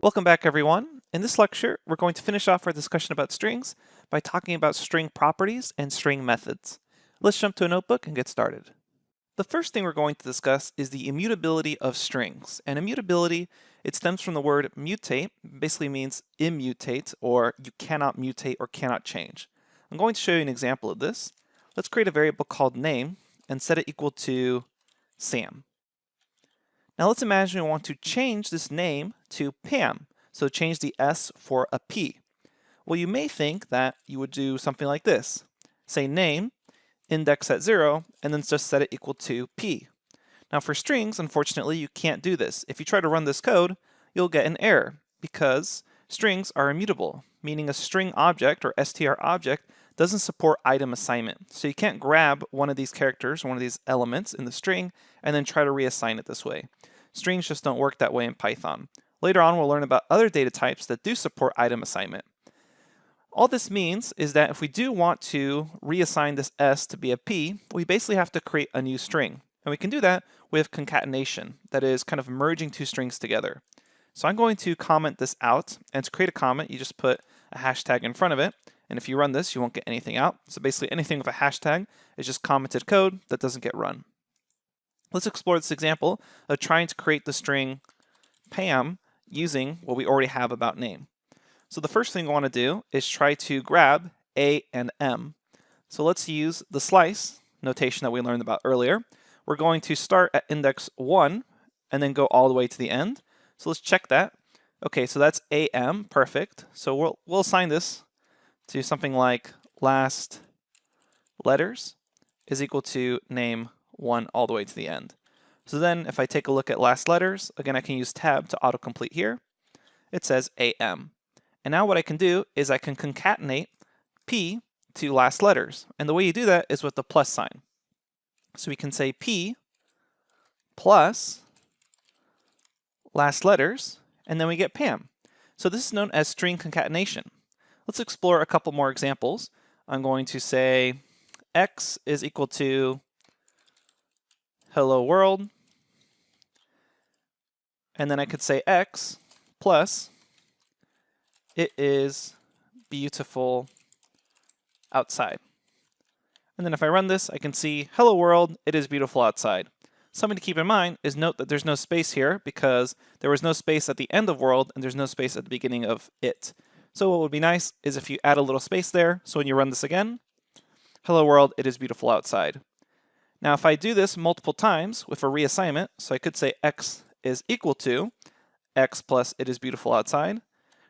Welcome back, everyone. In this lecture, we're going to finish off our discussion about strings by talking about string properties and string methods. Let's jump to a notebook and get started. The first thing we're going to discuss is the immutability of strings. And immutability, it stems from the word mutate, basically means immutate, or you cannot mutate or cannot change. I'm going to show you an example of this. Let's create a variable called name and set it equal to Sam. Now let's imagine we want to change this name to Pam, so change the S for a P. Well, you may think that you would do something like this. Say name, index at 0, and then just set it equal to P. Now for strings, unfortunately, you can't do this. If you try to run this code, you'll get an error because strings are immutable, meaning a string object or str object doesn't support item assignment. So you can't grab one of these characters, one of these elements in the string, and then try to reassign it this way. Strings just don't work that way in Python. Later on, we'll learn about other data types that do support item assignment. All this means is that if we do want to reassign this S to be a P, we basically have to create a new string. And we can do that with concatenation, that is kind of merging two strings together. So I'm going to comment this out, and to create a comment, you just put a hashtag in front of it. And if you run this, you won't get anything out. So basically anything with a hashtag is just commented code that doesn't get run. Let's explore this example of trying to create the string Pam using what we already have about name. So the first thing we want to do is try to grab A and M. So let's use the slice notation that we learned about earlier. We're going to start at index 1 and then go all the way to the end. So let's check that. Okay, so that's AM, perfect. So we'll assign this to something like last letters is equal to name 1 all the way to the end. So then if I take a look at last letters, again I can use tab to autocomplete here. It says AM. And now what I can do is I can concatenate P to last letters. And the way you do that is with the plus sign. So we can say P plus last letters, and then we get Pam. So this is known as string concatenation. Let's explore a couple more examples. I'm going to say X is equal to hello world, and then I could say X plus it is beautiful outside. And then if I run this, I can see hello world, it is beautiful outside. Something to keep in mind is note that there's no space here because there was no space at the end of world and there's no space at the beginning of it. So what would be nice is if you add a little space there, so when you run this again, hello world, it is beautiful outside. Now if I do this multiple times with a reassignment, so I could say X is equal to X plus it is beautiful outside.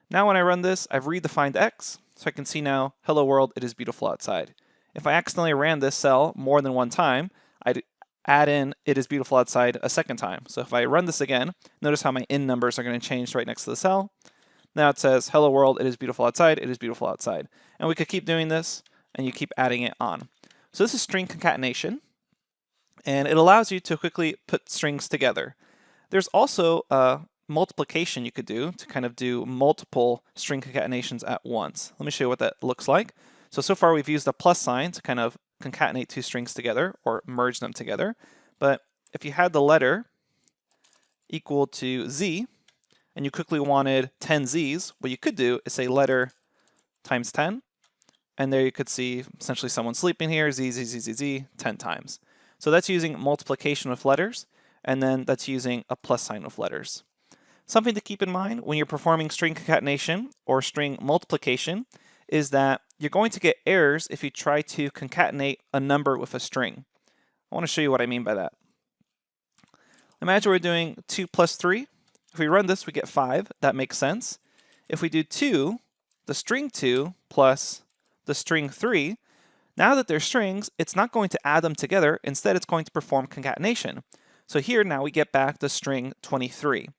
Now when I run this, I've redefined X, so I can see now, hello world, it is beautiful outside. If I accidentally ran this cell more than one time, I'd add in it is beautiful outside a second time. So if I run this again, notice how my in numbers are going to change right next to the cell. Now it says, hello world, it is beautiful outside, it is beautiful outside. And we could keep doing this, and you keep adding it on. So this is string concatenation, and it allows you to quickly put strings together. There's also multiplication you could do to kind of do multiple string concatenations at once. Let me show you what that looks like. So far we've used a plus sign to kind of concatenate two strings together or merge them together. But if you had the letter equal to Z and you quickly wanted 10 Z's, what you could do is say letter times 10. And there you could see essentially someone sleeping here, Z, Z, Z, Z, Z, 10 times. So that's using multiplication with letters, and then that's using a plus sign with letters. Something to keep in mind when you're performing string concatenation or string multiplication is that you're going to get errors if you try to concatenate a number with a string. I want to show you what I mean by that. Imagine we're doing 2 plus 3. If we run this, we get 5. That makes sense. If we do 2, the string 2 plus the string 3, now that they're strings, it's not going to add them together. Instead, it's going to perform concatenation. So here now we get back the string 23.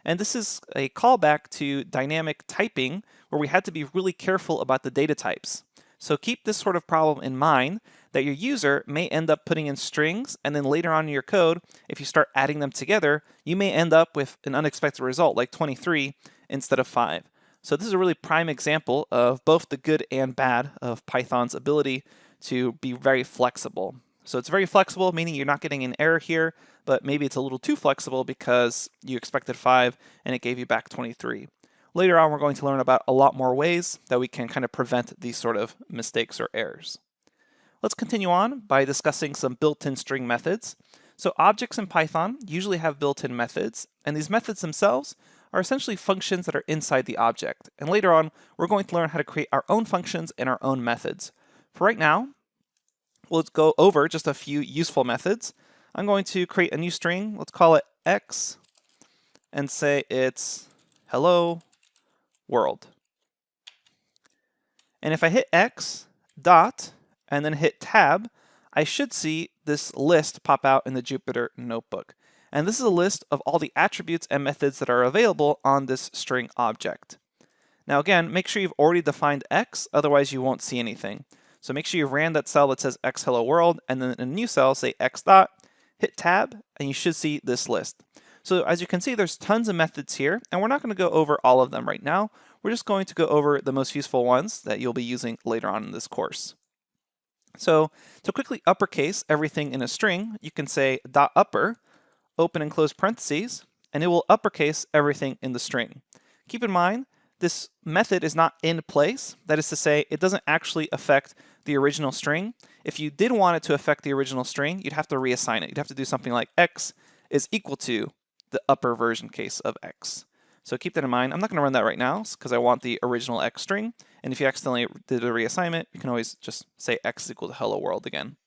And this is a callback to dynamic typing where we had to be really careful about the data types. So keep this sort of problem in mind that your user may end up putting in strings, and then later on in your code, if you start adding them together, you may end up with an unexpected result like 23 instead of 5. So this is a really prime example of both the good and bad of Python's ability to be very flexible. So it's very flexible, meaning you're not getting an error here, but maybe it's a little too flexible because you expected 5 and it gave you back 23. Later on, we're going to learn about a lot more ways that we can kind of prevent these sort of mistakes or errors. Let's continue on by discussing some built-in string methods. So objects in Python usually have built-in methods, and these methods themselves are essentially functions that are inside the object. And later on, we're going to learn how to create our own functions and our own methods. For right now, let's go over just a few useful methods. I'm going to create a new string. Let's call it x and say it's hello world. And if I hit x dot and then hit tab, I should see this list pop out in the Jupyter notebook. And this is a list of all the attributes and methods that are available on this string object. Now again, make sure you've already defined x, otherwise you won't see anything. So make sure you ran that cell that says x hello world, and then in a new cell say x dot, hit tab, and you should see this list. So as you can see, there's tons of methods here, and we're not going to go over all of them right now. We're just going to go over the most useful ones that you'll be using later on in this course. So to quickly uppercase everything in a string, you can say dot upper, open and close parentheses, and it will uppercase everything in the string. Keep in mind, this method is not in place. That is to say, it doesn't actually affect the original string. If you did want it to affect the original string, you'd have to reassign it. You'd have to do something like x is equal to the upper version case of x. So keep that in mind. I'm not going to run that right now because I want the original x string. And if you accidentally did a reassignment, you can always just say x is equal to hello world again.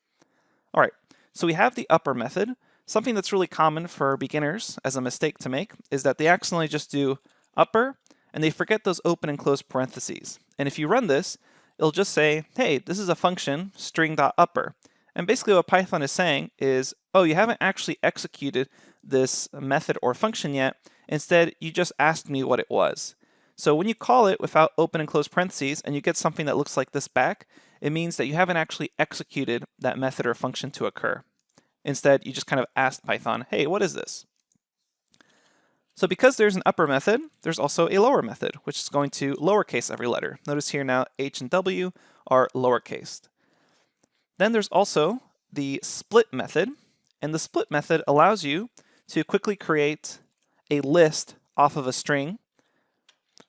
All right, so we have the upper method. Something that's really common for beginners as a mistake to make is that they accidentally just do upper and they forget those open and close parentheses. And if you run this, it'll just say, hey, this is a function string.upper. And basically what Python is saying is, oh, you haven't actually executed this method or function yet. Instead, you just asked me what it was. So when you call it without open and close parentheses and you get something that looks like this back, it means that you haven't actually executed that method or function to occur. Instead, you just kind of asked Python, hey, what is this? So because there's an upper method, there's also a lower method, which is going to lowercase every letter. Notice here now H and W are lowercased. Then there's also the split method, and the split method allows you to quickly create a list off of a string.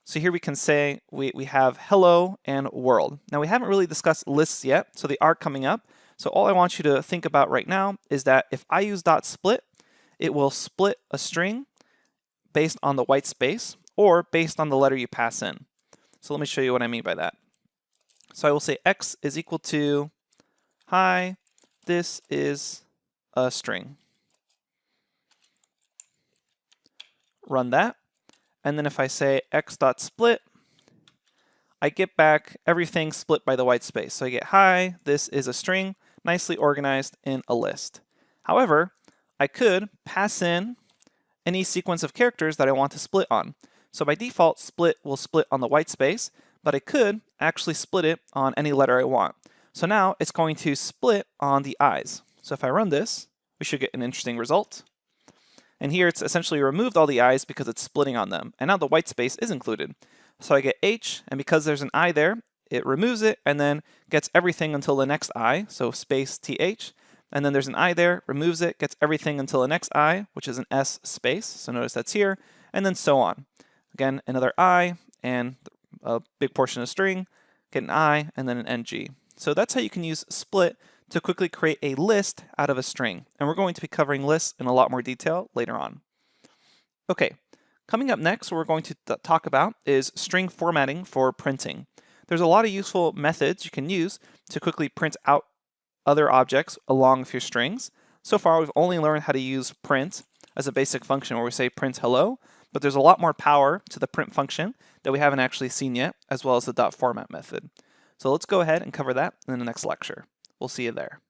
So here we can say we have hello and world. Now we haven't really discussed lists yet, so they are coming up. So all I want you to think about right now is that if I use .split, it will split a string based on the white space or based on the letter you pass in. So let me show you what I mean by that. So I will say x is equal to, hi, this is a string. Run that. And then if I say x.split, I get back everything split by the white space. So I get, hi, this is a string, nicely organized in a list. However, I could pass in any sequence of characters that I want to split on. So by default, split will split on the white space, but I could actually split it on any letter I want. So now it's going to split on the i's. So if I run this, we should get an interesting result. And here it's essentially removed all the i's because it's splitting on them. And now the white space is included. So I get h, and because there's an I there, it removes it and then gets everything until the next I, so space th. And then there's an I there, removes it, gets everything until the next I, which is an S space. So notice that's here, and then so on. Again, another I, and a big portion of string, get an I, and then an NG. So that's how you can use split to quickly create a list out of a string. And we're going to be covering lists in a lot more detail later on. Okay, coming up next, what we're going to talk about is string formatting for printing. There's a lot of useful methods you can use to quickly print out other objects along with your strings. So far, we've only learned how to use print as a basic function where we say print hello, but there's a lot more power to the print function that we haven't actually seen yet, as well as the .format method. So let's go ahead and cover that in the next lecture. We'll see you there.